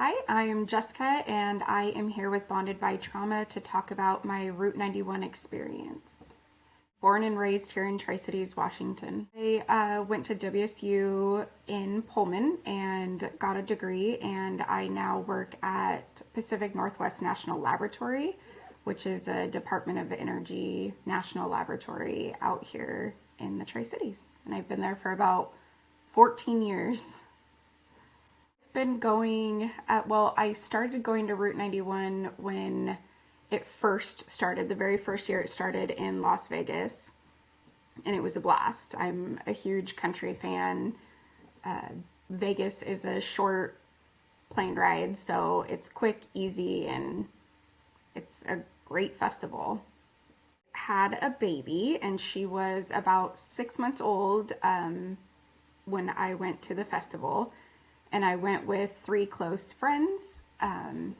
Hi, I'm Jessica, and I am here with Bonded by Trauma to talk about my Route 91 experience. Born and raised here in Tri-Cities, Washington. I went to WSU in Pullman and got a degree, and I now work at Pacific Northwest National Laboratory, which is a Department of Energy national laboratory out here in the Tri-Cities. And I've been there for about 14 years. Been going I started going to Route 91 when it first started. The very first year it started in Las Vegas, and it was a blast. I'm a huge country fan. Vegas is a short plane ride, so it's quick, easy, and it's a great festival. Had a baby, and she was about 6 months old when I went to the festival. And I went with 3 close friends. And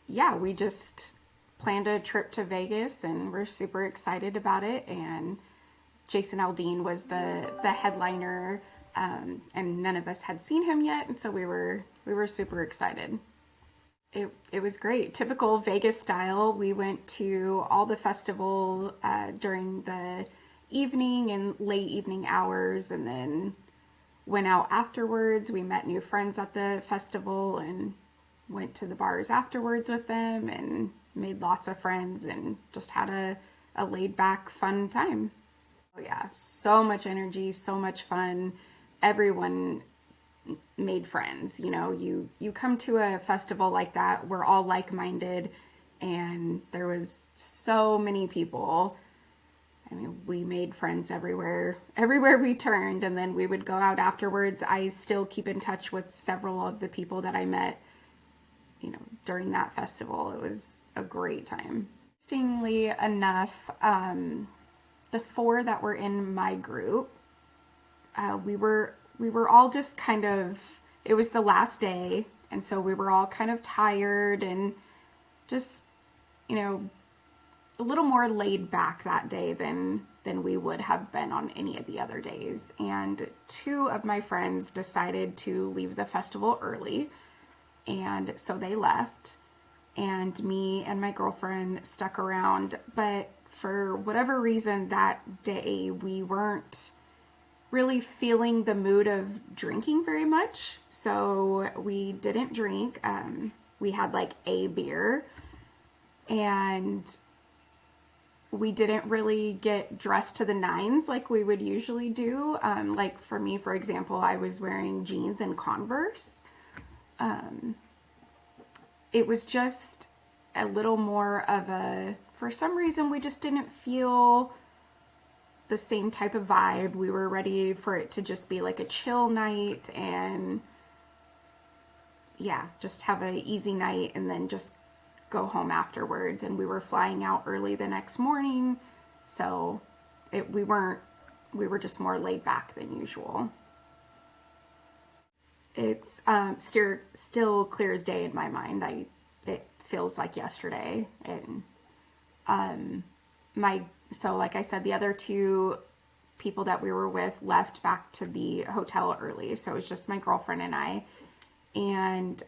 yeah, we just planned a trip to Vegas and we're super excited about it. And Jason Aldean was the headliner, and none of us had seen him yet. And so we were super excited. It was great. Typical Vegas style. We went to all the festival during the evening and late evening hours, and then went out afterwards. We met new friends at the festival and went to the bars afterwards with them and made lots of friends and just had a laid back, fun time. Oh yeah, so much energy, so much fun. Everyone made friends. You know, you come to a festival like that, we're all like-minded, and there was so many people. I mean, we made friends everywhere we turned, and then we would go out afterwards. I still keep in touch with several of the people that I met, during that festival. It was a great time. Interestingly enough, the 4 that were in my group, we were all just kind of, it was the last day, and so we were all kind of tired and just, a little more laid back that day than we would have been on any of the other days. And 2 of my friends decided to leave the festival early, and so they left, and me and my girlfriend stuck around. But for whatever reason that day, we weren't really feeling the mood of drinking very much, so we didn't drink. We had like a beer, and we didn't really get dressed to the nines like we would usually do. Like for me, for example, I was wearing jeans and Converse. It was just a little more of for some reason, we just didn't feel the same type of vibe. We were ready for it to just be like a chill night and yeah, just have an easy night and then just go home afterwards. And we were flying out early the next morning, so we were just more laid back than usual. It's still clear as day in my mind. It feels like yesterday. And so like I said, the other 2 people that we were with left back to the hotel early, so it was just my girlfriend and I. And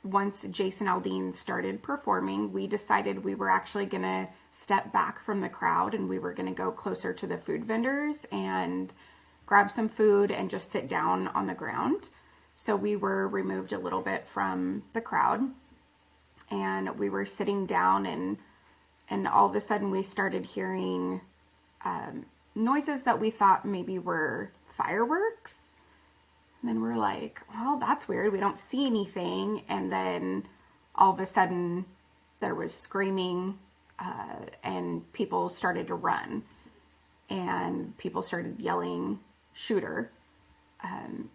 once Jason Aldean started performing, we decided we were actually going to step back from the crowd and we were going to go closer to the food vendors and grab some food and just sit down on the ground. So we were removed a little bit from the crowd, and we were sitting down, and all of a sudden we started hearing noises that we thought maybe were fireworks. And then we're like, well, that's weird. We don't see anything. And then all of a sudden there was screaming, and people started to run, and people started yelling, "Shooter."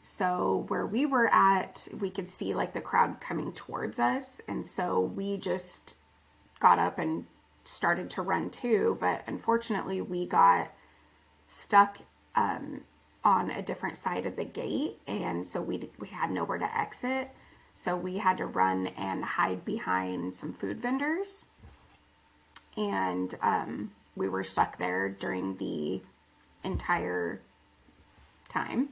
So where we were at, we could see like the crowd coming towards us. And so we just got up and started to run too. But unfortunately we got stuck, on a different side of the gate, and so we had nowhere to exit, so we had to run and hide behind some food vendors, and we were stuck there during the entire time.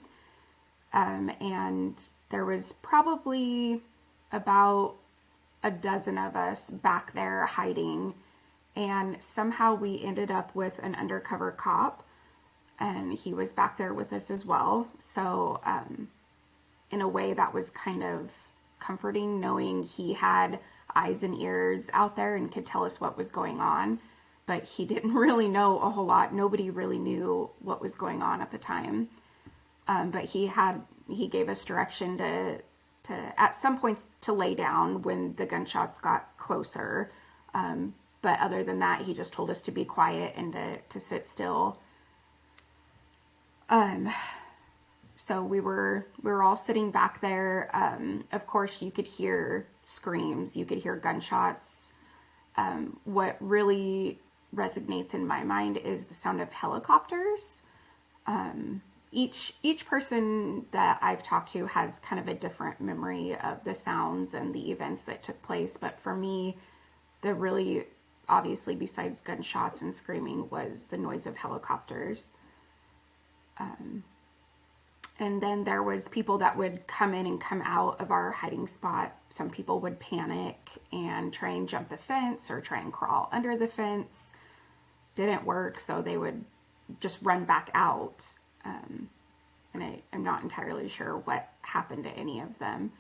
And there was probably about a dozen of us back there hiding, and somehow we ended up with an undercover cop, and he was back there with us as well. So in a way that was kind of comforting, knowing he had eyes and ears out there and could tell us what was going on, but he didn't really know a whole lot. Nobody really knew what was going on at the time. But he gave us direction to at some points to lay down when the gunshots got closer. But other than that, he just told us to be quiet and to sit still. So we were all sitting back there. Of course, you could hear screams, you could hear gunshots. What really resonates in my mind is the sound of helicopters. Each person that I've talked to has kind of a different memory of the sounds and the events that took place. But for me, the really, obviously, besides gunshots and screaming, was the noise of helicopters. And then there was people that would come in and come out of our hiding spot. Some people would panic and try and jump the fence or try and crawl under the fence. Didn't work, so they would just run back out. And I'm not entirely sure what happened to any of them.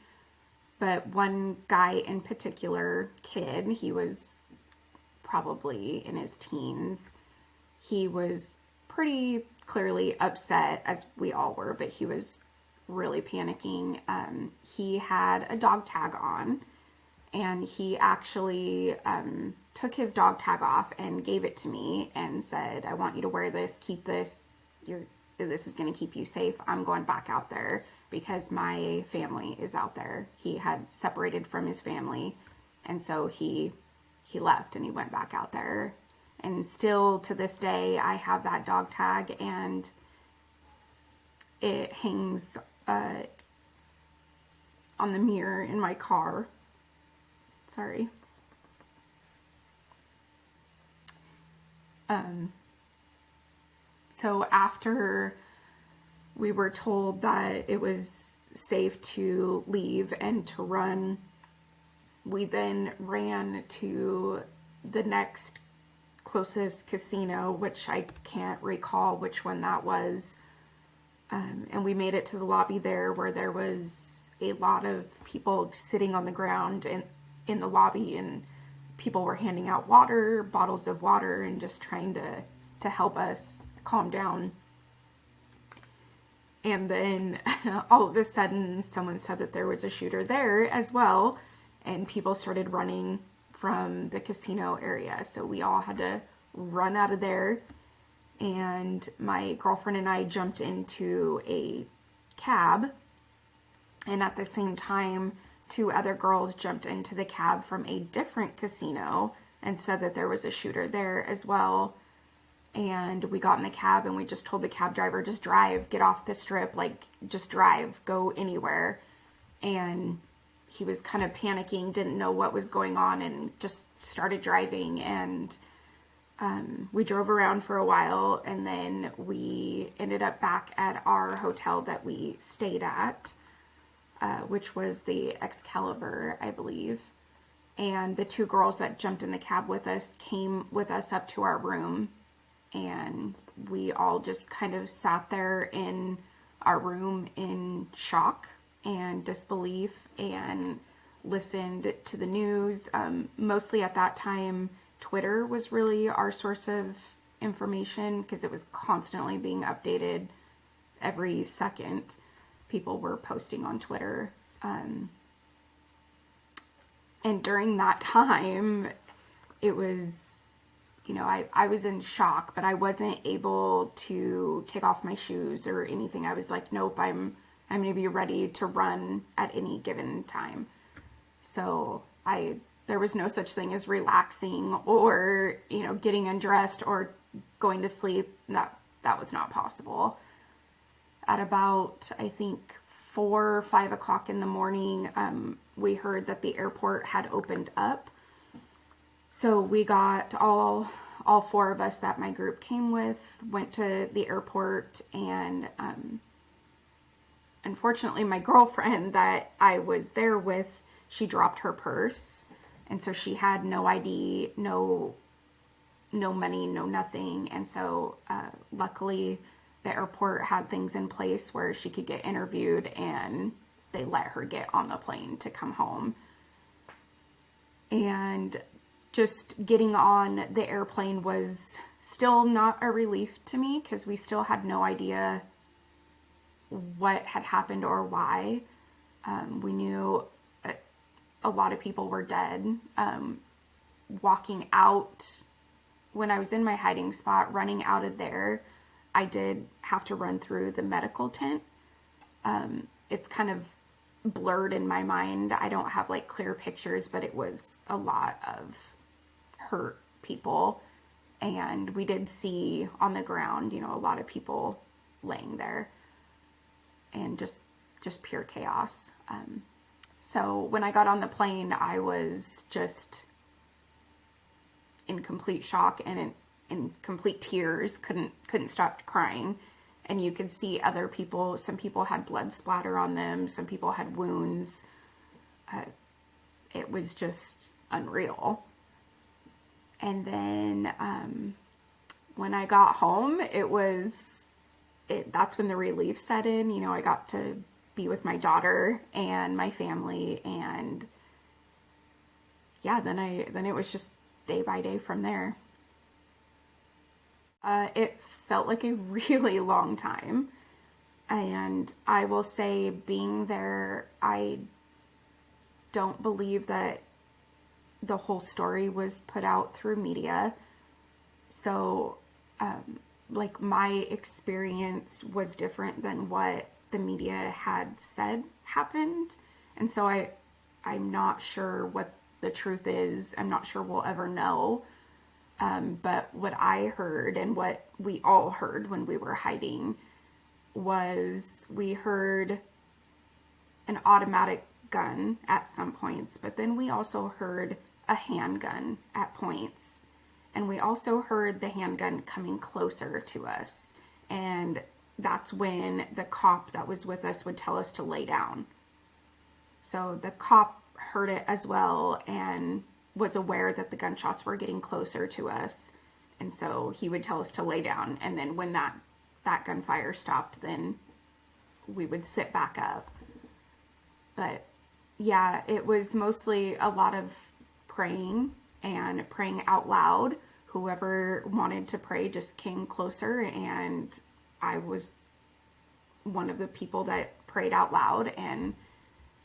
But one guy in particular, kid, he was probably in his teens. He was pretty clearly upset, as we all were, but he was really panicking. He had a dog tag on, and he actually took his dog tag off and gave it to me and said, "I want you to wear this, keep this, this is going to keep you safe. I'm going back out there because my family is out there." He had separated from his family, and so he left and he went back out there. And still to this day, I have that dog tag, and it hangs on the mirror in my car. Sorry. So after we were told that it was safe to leave and to run, we then ran to the next closest casino, which I can't recall which one that was. And we made it to the lobby there, where there was a lot of people sitting on the ground in the lobby, and people were handing out water, bottles of water, and just trying to help us calm down. And then all of a sudden, someone said that there was a shooter there as well, and people started running from the casino area. So we all had to run out of there, and my girlfriend and I jumped into a cab, and at the same time, two other girls jumped into the cab from a different casino and said that there was a shooter there as well. And we got in the cab, and we just told the cab driver, just drive, get off the strip, like, just drive, go anywhere. And he was kind of panicking, didn't know what was going on, and just started driving. And we drove around for a while, and then we ended up back at our hotel that we stayed at, which was the Excalibur, I believe. And the two girls that jumped in the cab with us came with us up to our room, and we all just kind of sat there in our room in shock and disbelief and listened to the news. Mostly at that time, Twitter was really our source of information, because it was constantly being updated every second. People were posting on Twitter. And during that time, it was, I was in shock, but I wasn't able to take off my shoes or anything. I was like, nope, I'm going to be ready to run at any given time. So there was no such thing as relaxing or, getting undressed or going to sleep. That was not possible. At about, I think, 4 or 5 o'clock in the morning, we heard that the airport had opened up. So we got all 4 of us that my group came with, went to the airport, and unfortunately, my girlfriend that I was there with, she dropped her purse. And so she had no ID, no money, no nothing. And so luckily the airport had things in place where she could get interviewed, and they let her get on the plane to come home. And just getting on the airplane was still not a relief to me, because we still had no idea what had happened or why. We knew a lot of people were dead. Walking out, when I was in my hiding spot, running out of there, I did have to run through the medical tent. It's kind of blurred in my mind. I don't have like clear pictures, but it was a lot of hurt people. And we did see on the ground, you know, a lot of people laying there, and just pure chaos. So when I got on the plane, I was just in complete shock and in complete tears, couldn't stop crying. And you could see other people, some people had blood splatter on them, some people had wounds. It was just unreal. And then when I got home, that's when the relief set in. You know, I got to be with my daughter and my family, and yeah, then it was just day by day from there. It felt like a really long time, and I will say, being there, I don't believe that the whole story was put out through media. So like, my experience was different than what the media had said happened, and so I'm not sure what the truth is. I'm not sure we'll ever know. But what I heard, and what we all heard when we were hiding, was we heard an automatic gun at some points, but then we also heard a handgun at points. And we also heard the handgun coming closer to us. And that's when the cop that was with us would tell us to lay down. So the cop heard it as well and was aware that the gunshots were getting closer to us. And so he would tell us to lay down. And then when that gunfire stopped, then we would sit back up. But yeah, it was mostly a lot of praying and praying out loud. Whoever wanted to pray just came closer, and I was one of the people that prayed out loud and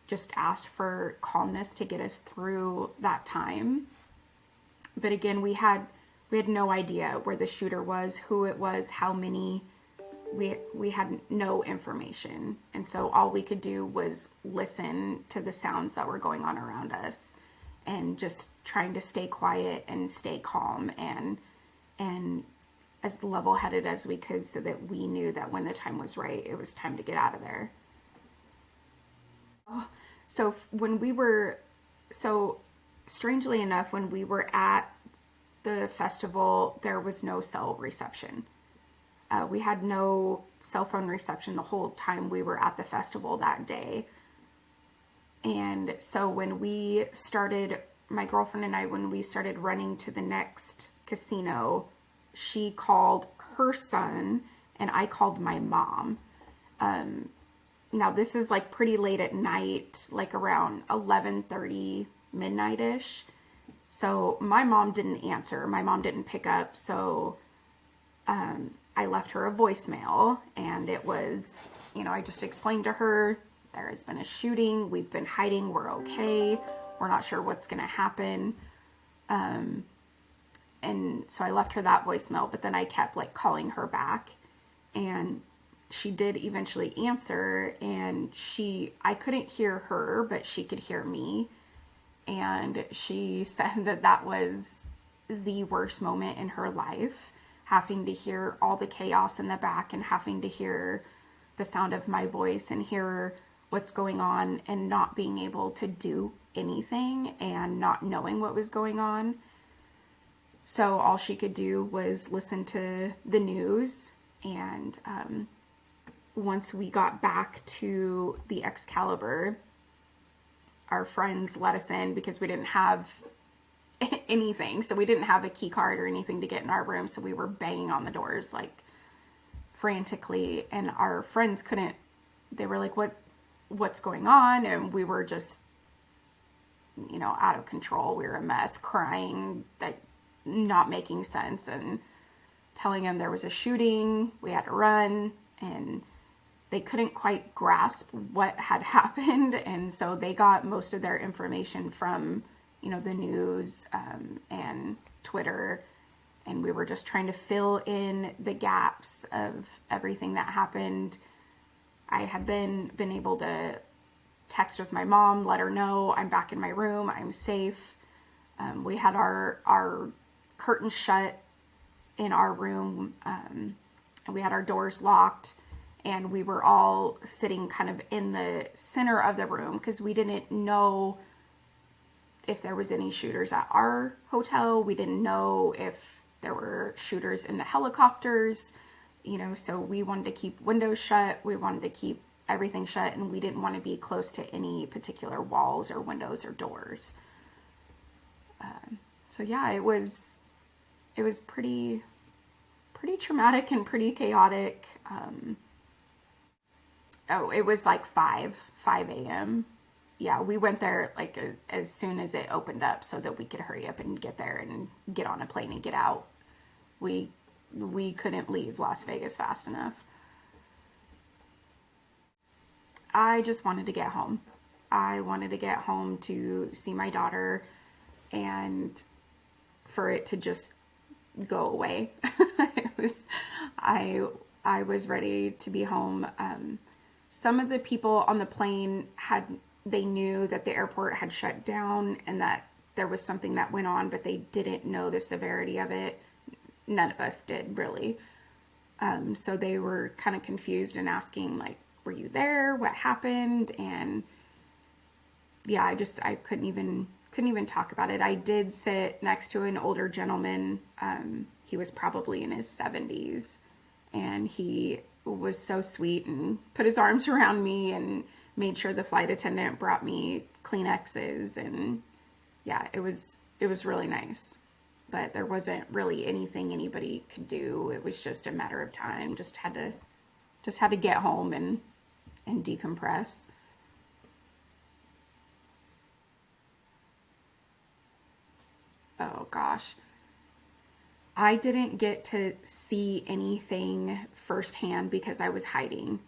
just asked for calmness to get us through that time. But again, we had no idea where the shooter was, who it was, how many. We had no information. And so all we could do was listen to the sounds that were going on around us, and just trying to stay quiet and stay calm and as level-headed as we could, so that we knew that when the time was right, it was time to get out of there. So strangely enough, when we were at the festival, there was no cell reception. We had no cell phone reception the whole time we were at the festival that day. And so when we started, my girlfriend and I, when we started running to the next casino, she called her son and I called my mom. Now this is like pretty late at night, like around 11:30, midnight-ish. So my mom didn't answer. My mom didn't pick up. So I left her a voicemail, and it was, I just explained to her, there has been a shooting. We've been hiding. We're okay. We're not sure what's going to happen. And so I left her that voicemail, but then I kept like calling her back, and she did eventually answer, and I couldn't hear her, but she could hear me. And she said that was the worst moment in her life, having to hear all the chaos in the back and having to hear the sound of my voice and hear what's going on and not being able to do anything and not knowing what was going on. So all she could do was listen to the news and once we got back to the Excalibur, our friends let us in because we didn't have anything. So we didn't have a key card or anything to get in our room. So we were banging on the doors like frantically, and our friends couldn't, they were like, what's going on? And we were just, out of control. We were a mess, crying, like not making sense, and telling them there was a shooting. We had to run, and they couldn't quite grasp what had happened. And so they got most of their information from, the news and Twitter. And we were just trying to fill in the gaps of everything that happened. I had been able to text with my mom, let her know I'm back in my room, I'm safe. We had our curtains shut in our room, and we had our doors locked, and we were all sitting kind of in the center of the room because we didn't know if there was any shooters at our hotel. We didn't know if there were shooters in the helicopters, so we wanted to keep windows shut. We wanted to keep everything shut, and we didn't want to be close to any particular walls or windows or doors. So yeah, it was pretty traumatic and pretty chaotic. It was like 5 a.m. Yeah, we went there like as soon as it opened up so that we could hurry up and get there and get on a plane and get out. We couldn't leave Las Vegas fast enough. I just wanted to get home. I wanted to get home to see my daughter and for it to just go away. I was ready to be home. Some of the people on the plane they knew that the airport had shut down and that there was something that went on, but they didn't know the severity of it. None of us did, really. So they were kind of confused and asking, like, were you there? What happened? And yeah, I couldn't even talk about it. I did sit next to an older gentleman. He was probably in his 70s, and he was so sweet and put his arms around me and made sure the flight attendant brought me Kleenexes, and yeah, it was really nice. But there wasn't really anything anybody could do. It was just a matter of time. Just had to get home and decompress. Oh gosh. I didn't get to see anything firsthand because I was hiding.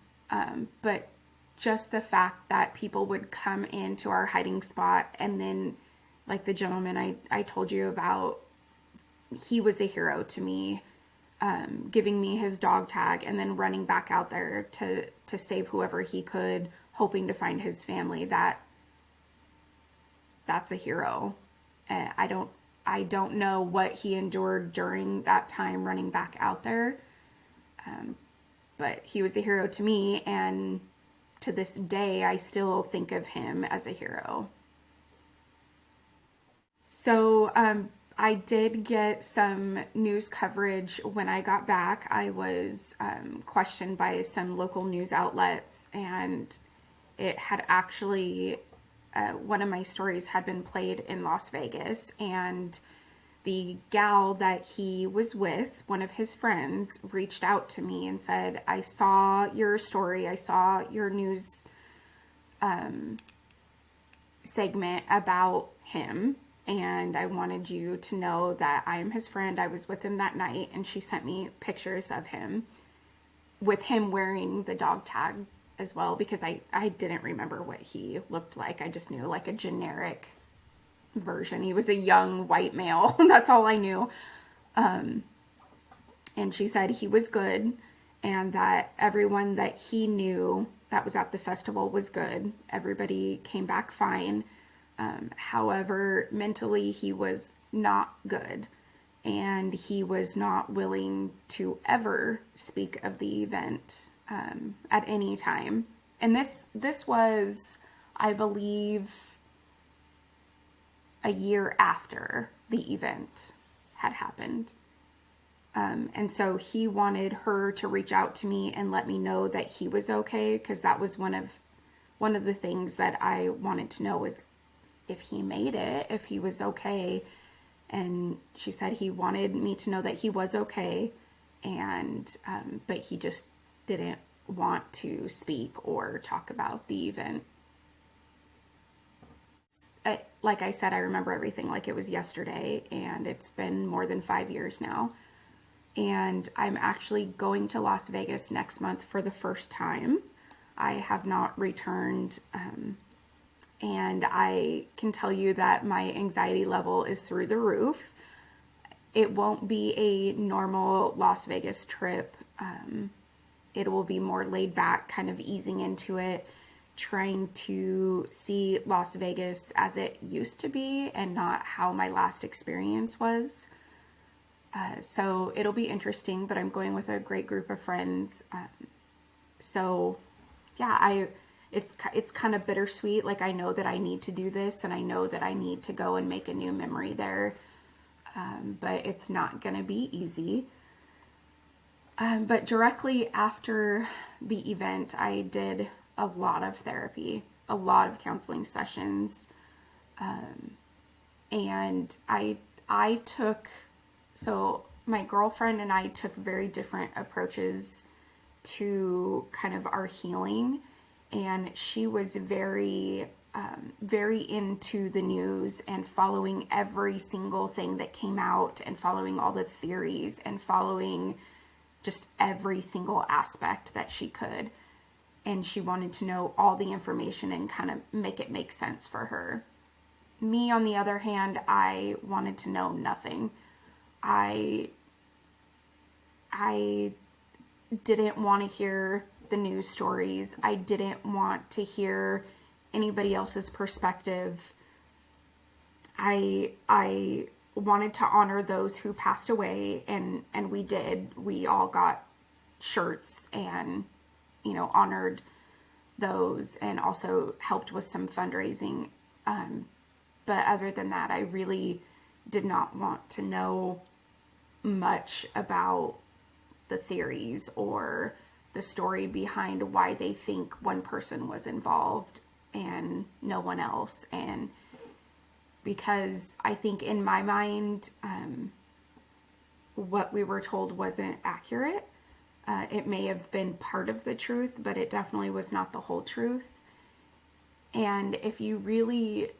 But just the fact that people would come into our hiding spot, and then like the gentleman I told you about, he was a hero to me, giving me his dog tag and then running back out there to save whoever he could, hoping to find his family. That's a hero. I don't know what he endured during that time running back out there. But he was a hero to me, and to this day, I still think of him as a hero. So, I did get some news coverage when I got back. I was questioned by some local news outlets, and it had actually, one of my stories had been played in Las Vegas, and the gal that he was with, one of his friends, reached out to me and said, I saw your story, I saw your news segment about him, and I wanted you to know that I am his friend. I was with him that night, and she sent me pictures of him with him wearing the dog tag as well, because I didn't remember what he looked like. I just knew like a generic version. He was a young white male. That's all I knew. And she said he was good, and that everyone that he knew that was at the festival was good. Everybody came back fine. However, mentally he was not good, and he was not willing to ever speak of the event at any time. And this was, I believe, a year after the event had happened. And so he wanted her to reach out to me and let me know that he was okay, because that was one of the things that I wanted to know, was if he made it, if he was okay. And she said he wanted me to know that he was okay, and but he just didn't want to speak or talk about the event. Like I said, I remember everything like it was yesterday, and it's been more than 5 years now. And I'm actually going to Las Vegas next month for the first time. I have not returned, and I can tell you that my anxiety level is through the roof. It won't be a normal Las Vegas trip. It will be more laid back, kind of easing into it, trying to see Las Vegas as it used to be and not how my last experience was. So it'll be interesting, but I'm going with a great group of friends. So yeah, it's kind of bittersweet. Like, I know that I need to do this, and I know that I need to go and make a new memory there. But it's not going to be easy. But directly after the event, I did a lot of therapy, a lot of counseling sessions. And I took, so my girlfriend and I took very different approaches to kind of our healing. And she was very into the news and following every single thing that came out, and following all the theories, and following just every single aspect that she could. And she wanted to know all the information and kind of make it make sense for her. Me, on the other hand, I wanted to know nothing. I didn't want to hear the news stories. I didn't want to hear anybody else's perspective. I wanted to honor those who passed away, and we did. We all got shirts and, honored those, and also helped with some fundraising. But other than that, I really did not want to know much about the theories or the story behind why they think one person was involved and no one else. And because I think in my mind, what we were told wasn't accurate. It may have been part of the truth, but it definitely was not the whole truth. And if you really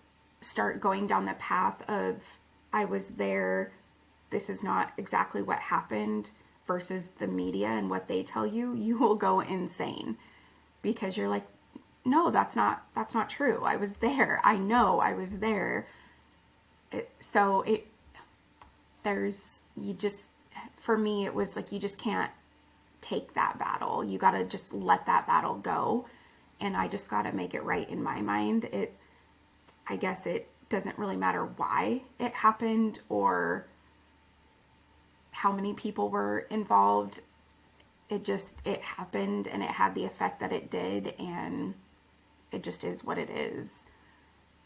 start going down the path of, I was there, this is not exactly what happened, versus the media and what they tell you, you will go insane, because you're like, no, that's not true. I was there. I know I was there. For me, it was like, you just can't take that battle. You got to just let that battle go. And I just got to make it right in my mind. I guess it doesn't really matter why it happened or how many people were involved. It happened, and it had the effect that it did, and it just is what it is.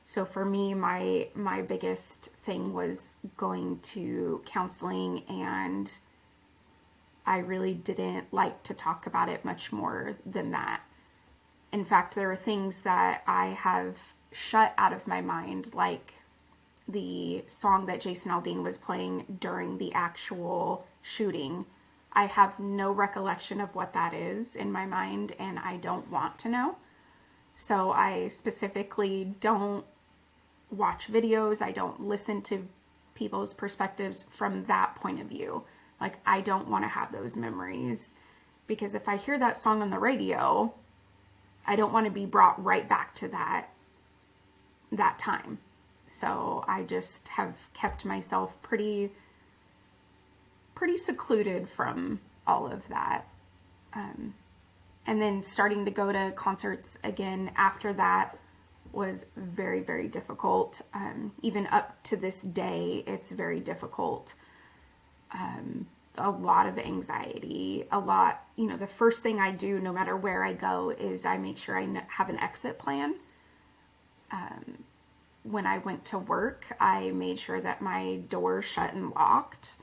So for me, my biggest thing was going to counseling, and I really didn't like to talk about it much more than that. In fact, there are things that I have shut out of my mind, like the song that Jason Aldean was playing during the actual shooting. I have no recollection of what that is in my mind, and I don't want to know. So I specifically don't watch videos. I don't listen to people's perspectives from that point of view. Like, I don't want to have those memories, because if I hear that song on the radio, I don't want to be brought right back to that time. So I just have kept myself pretty secluded from all of that. And then starting to go to concerts again after that was very, very difficult. Even up to this day, it's very difficult. A lot of anxiety, the first thing I do, no matter where I go, is I make sure I have an exit plan. When I went to work, I made sure that my door shut and locked.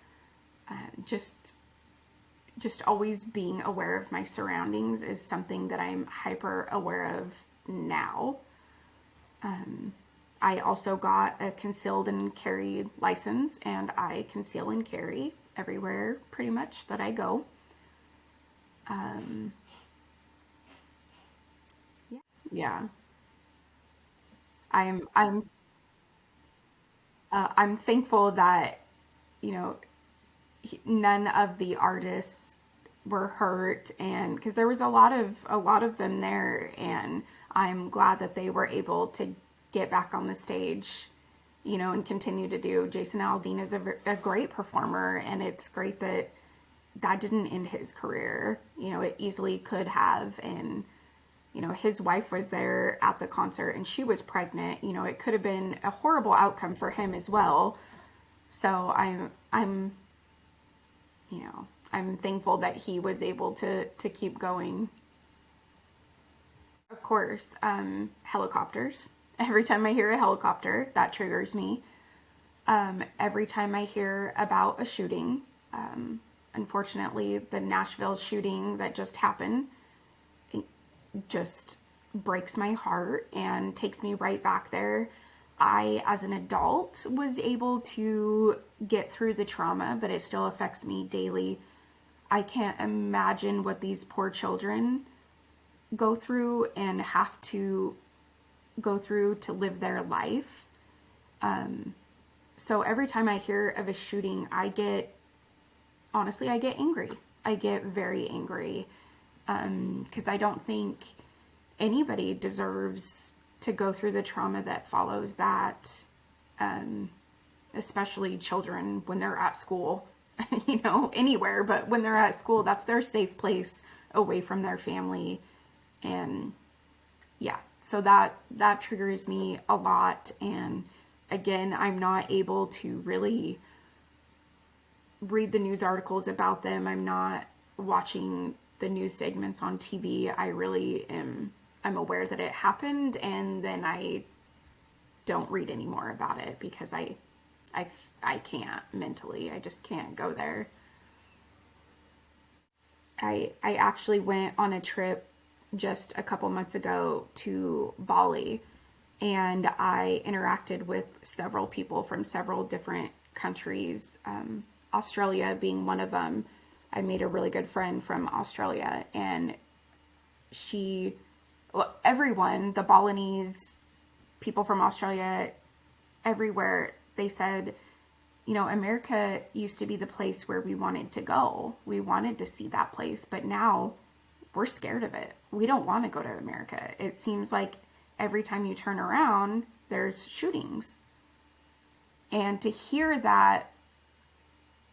just just always being aware of my surroundings is something that I'm hyper aware of now. I also got a concealed and carry license, and I conceal and carry everywhere pretty much that I go. Yeah, I'm I'm I'm thankful that you know none of the artists were hurt, and because there was a lot of them there, and I'm glad that they were able to get back on the stage, and continue to do. Jason Aldean is a great performer, and it's great that that didn't end his career. It easily could have, and his wife was there at the concert and she was pregnant. It could have been a horrible outcome for him as well. So I'm thankful that he was able to keep going. Of course, helicopters. Every time I hear a helicopter, that triggers me. Every time I hear about a shooting, unfortunately, the Nashville shooting that just happened, it just breaks my heart and takes me right back there. I, as an adult, was able to get through the trauma, but it still affects me daily. I can't imagine what these poor children go through and have to go through to live their life. So every time I hear of a shooting, honestly, I get angry. I get very angry, because I don't think anybody deserves to go through the trauma that follows that, especially children when they're at school, anywhere, but when they're at school, that's their safe place away from their family. And yeah, so that triggers me a lot. And again, I'm not able to really read the news articles about them. I'm not watching the news segments on TV. I'm aware that it happened, and then I don't read any more about it because I can't mentally. I just can't go there. I actually went on a trip just a couple months ago to Bali, and I interacted with several people from several different countries, Australia being one of them. I made a really good friend from Australia, and everyone, the Balinese, people from Australia, everywhere, they said, America used to be the place where we wanted to go. We wanted to see that place, but now we're scared of it. We don't want to go to America. It seems like every time you turn around, there's shootings. And to hear that,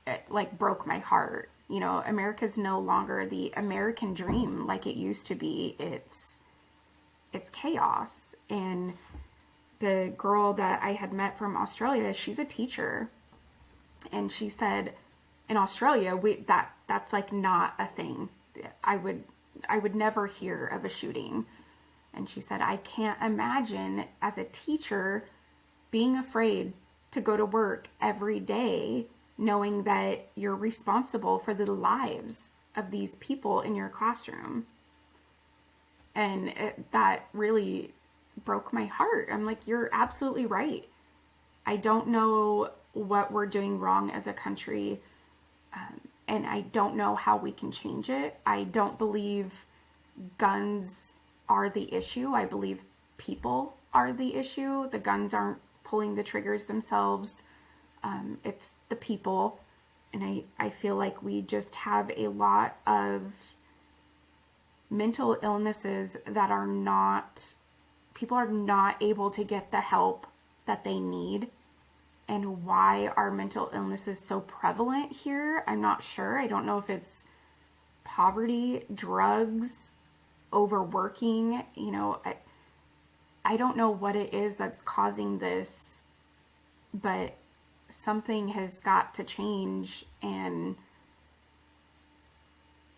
it broke my heart. America's no longer the American dream like it used to be. It's chaos. And the girl that I had met from Australia, she's a teacher, and she said, in Australia, that's not a thing. I would never hear of a shooting. And she said, I can't imagine as a teacher being afraid to go to work every day, knowing that you're responsible for the lives of these people in your classroom. And that really broke my heart. I'm like, you're absolutely right. I don't know what we're doing wrong as a country, and I don't know how we can change it. I don't believe guns are the issue. I believe people are the issue. The guns aren't pulling the triggers themselves. It's the people. And I feel like we just have a lot of mental illnesses that people are not able to get the help that they need. And why are mental illnesses so prevalent here? I'm not sure. I don't know if it's poverty, drugs, overworking. I don't know what it is that's causing this, but something has got to change, and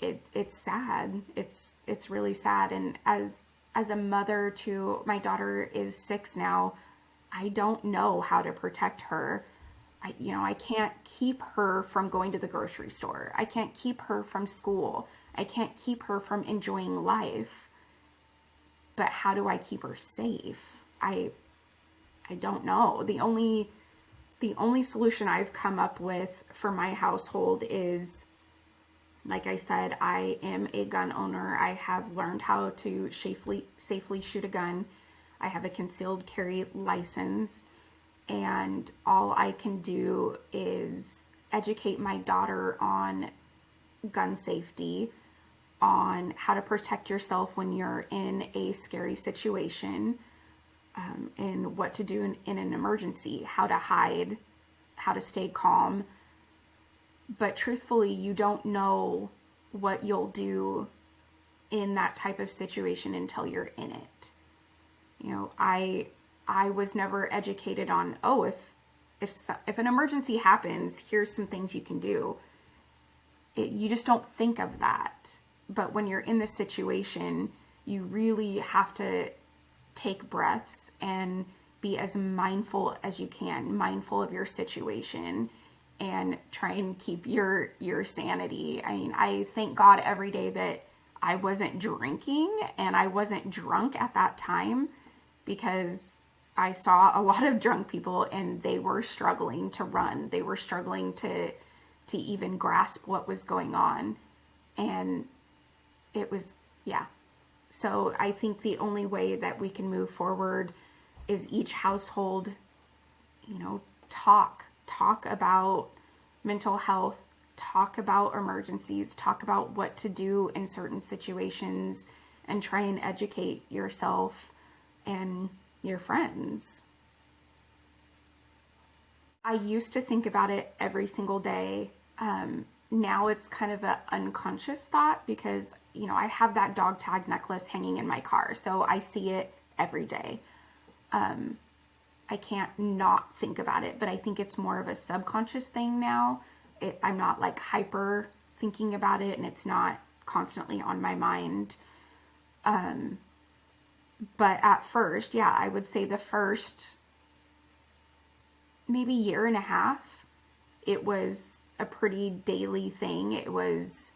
it's sad. It's really sad. And as a mother to, my daughter is 6 now, I don't know how to protect her. I can't keep her from going to the grocery store. I can't keep her from school. I can't keep her from enjoying life. But how do I keep her safe? I don't know. The only solution I've come up with for my household is, like I said, I am a gun owner. I have learned how to safely shoot a gun. I have a concealed carry license, and all I can do is educate my daughter on gun safety, on how to protect yourself when you're in a scary situation, and what to do in an emergency, how to hide, how to stay calm. But truthfully, you don't know what you'll do in that type of situation until you're in it. I was never educated on, oh, if an emergency happens, here's some things you can do. You just don't think of that. But when you're in this situation, you really have to take breaths and be as mindful as you can, mindful of your situation, and try and keep your sanity. I mean, I thank God every day that I wasn't drinking and I wasn't drunk at that time, because I saw a lot of drunk people and they were struggling to run. They were struggling to even grasp what was going on. And it was, yeah. So I think the only way that we can move forward is each household, talk about mental health, talk about emergencies, talk about what to do in certain situations, and try and educate yourself and your friends. I used to think about it every single day. Now it's kind of an unconscious thought, because, I have that dog tag necklace hanging in my car, so I see it every day. I can't not think about it, but I think it's more of a subconscious thing now. I'm not like hyper thinking about it, and it's not constantly on my mind. But at first, yeah, I would say the first maybe year and a half, it was a pretty daily thing. It was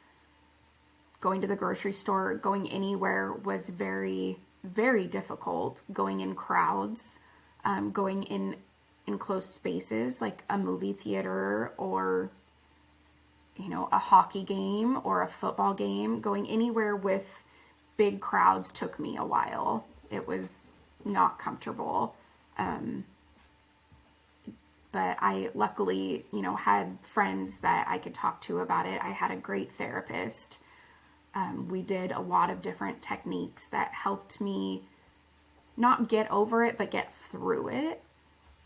going to the grocery store, going anywhere was very, very difficult. Going in crowds, going in enclosed spaces like a movie theater, or a hockey game or a football game. Going anywhere with big crowds took me a while. It was not comfortable. But I luckily, had friends that I could talk to about it. I had a great therapist. We did a lot of different techniques that helped me not get over it, but get through it,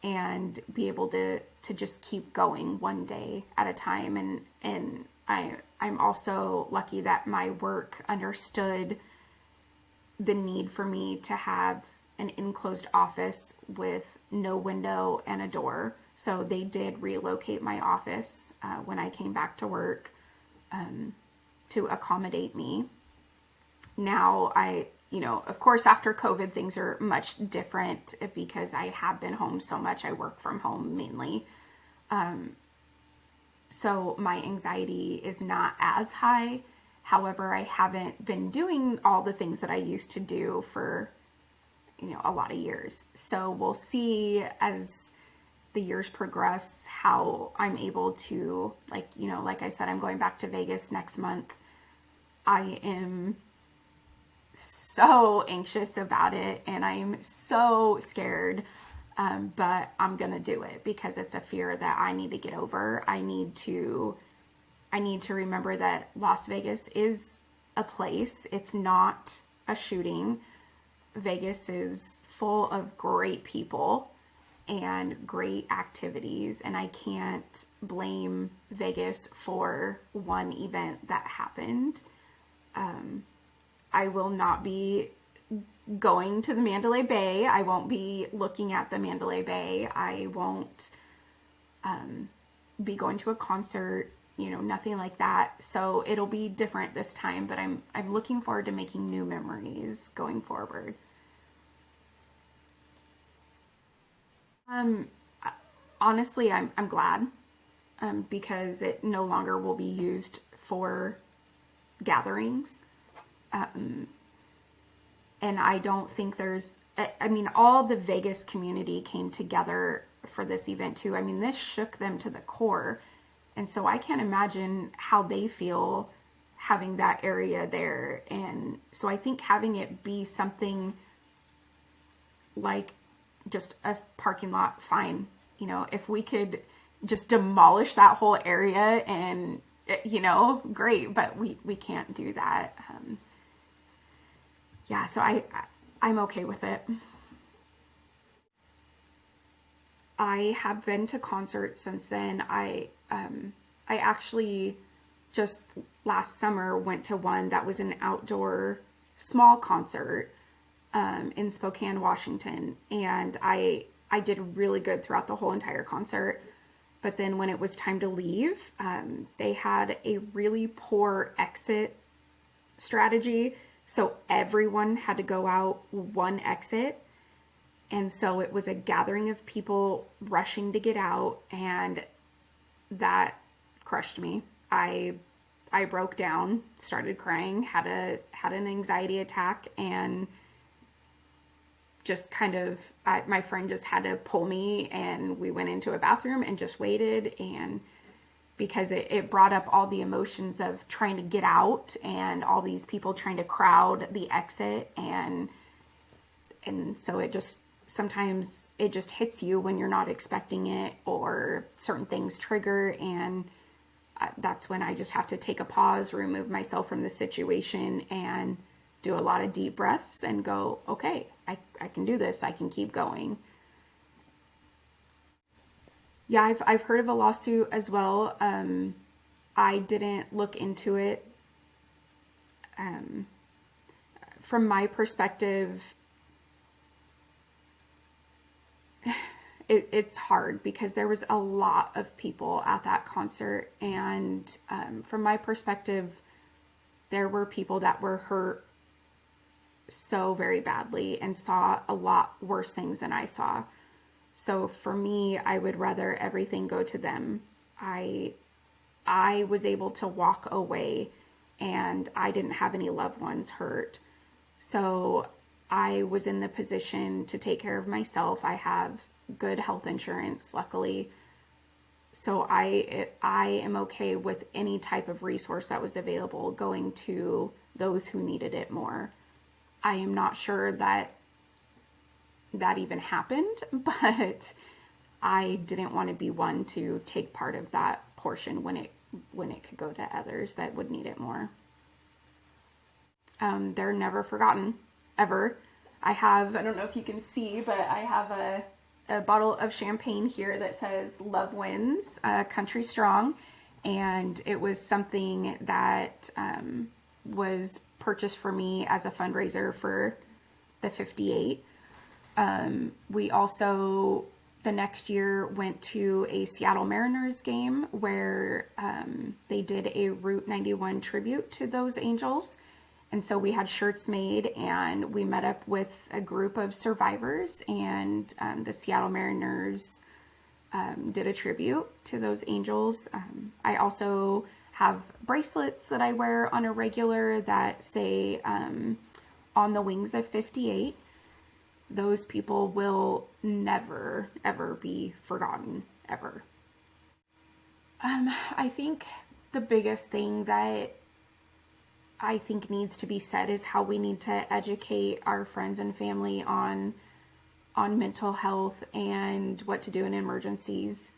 and be able to just keep going one day at a time. And I'm also lucky that my work understood the need for me to have an enclosed office with no window and a door. So they did relocate my office when I came back to work, to accommodate me. Now of course, after COVID, things are much different, because I have been home so much. I work from home mainly. So my anxiety is not as high. However, I haven't been doing all the things that I used to do for, a lot of years. So we'll see as the years progress how I'm able to, like I said, I'm going back to Vegas next month. I am so anxious about it, and I'm so scared, but I'm gonna do it because it's a fear that I need to get over. I need to remember that Las Vegas is a place. It's not a shooting. Vegas is full of great people and great activities, and I can't blame Vegas for one event that happened. I will not be going to the Mandalay Bay. I won't be looking at the Mandalay Bay. I won't be going to a concert, nothing like that. So it'll be different this time, but I'm looking forward to making new memories going forward. honestly, I'm glad, because it no longer will be used for gatherings. And I don't think I mean, all the Vegas community came together for this event too. I mean, this shook them to the core. And so I can't imagine how they feel having that area there. And so I think having it be something like just a parking lot, fine. You know, if we could just demolish that whole area and, you know, great, but we can't do that. Yeah, so I'm okay with it. I have been to concerts since then. I actually just last summer went to one that was an outdoor small concert in Spokane, Washington, and I did really good throughout the whole entire concert. But then when it was time to leave, they had a really poor exit strategy. So everyone had to go out one exit. And so it was a gathering of people rushing to get out, and that crushed me. I broke down, started crying, had an anxiety attack, and just kind of, my friend just had to pull me, and we went into a bathroom and just waited. And because it brought up all the emotions of trying to get out and all these people trying to crowd the exit, and so it just, sometimes it just hits you when you're not expecting it, or certain things trigger, and that's when I just have to take a pause, remove myself from the situation, and do a lot of deep breaths and go, okay, I can do this, I can keep going. Yeah, I've heard of a lawsuit as well. I didn't look into it. From my perspective, it's hard because there was a lot of people at that concert, and from my perspective, there were people that were hurt so very badly and saw a lot worse things than I saw. So for me, I would rather everything go to them. I was able to walk away, and I didn't have any loved ones hurt. So I was in the position to take care of myself. I have good health insurance, luckily. So I am okay with any type of resource that was available going to those who needed it more. I am not sure that even happened, but I didn't want to be one to take part of that portion when it could go to others that would need it more. They're never forgotten, ever. I don't know if you can see, but I have a bottle of champagne here that says Love Wins, Country Strong. And it was something that was purchased for me as a fundraiser for the 58. We also, the next year, went to a Seattle Mariners game where they did a Route 91 tribute to those Angels. And so we had shirts made, and we met up with a group of survivors, and the Seattle Mariners did a tribute to those Angels. I also have bracelets that I wear on a regular that say on the wings of 58. Those people will never, ever be forgotten, ever. I think the biggest thing that I think needs to be said is how we need to educate our friends and family on mental health and what to do in emergencies.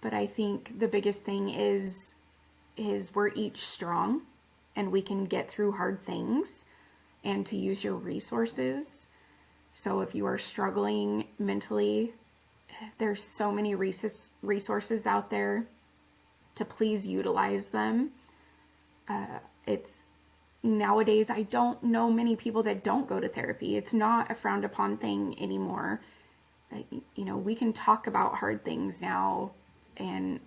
But I think the biggest thing is we're each strong, and we can get through hard things, and to use your resources. So if you are struggling mentally, there's so many resources out there to please utilize them. It's nowadays, I don't know many people that don't go to therapy. It's not a frowned upon thing anymore. You know, we can talk about hard things now, and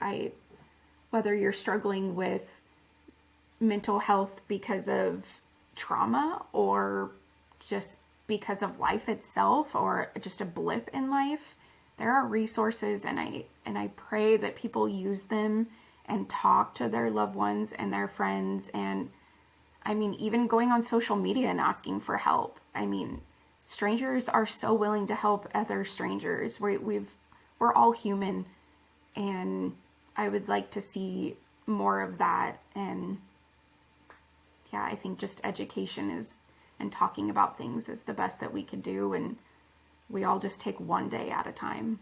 whether you're struggling with mental health because of trauma or just because of life itself or just a blip in life, there are resources, and I pray that people use them and talk to their loved ones and their friends. And I mean, even going on social media and asking for help. I mean, strangers are so willing to help other strangers. We're all human, and I would like to see more of that. And yeah, I think just education is, and talking about things is the best that we could do, and we all just take one day at a time.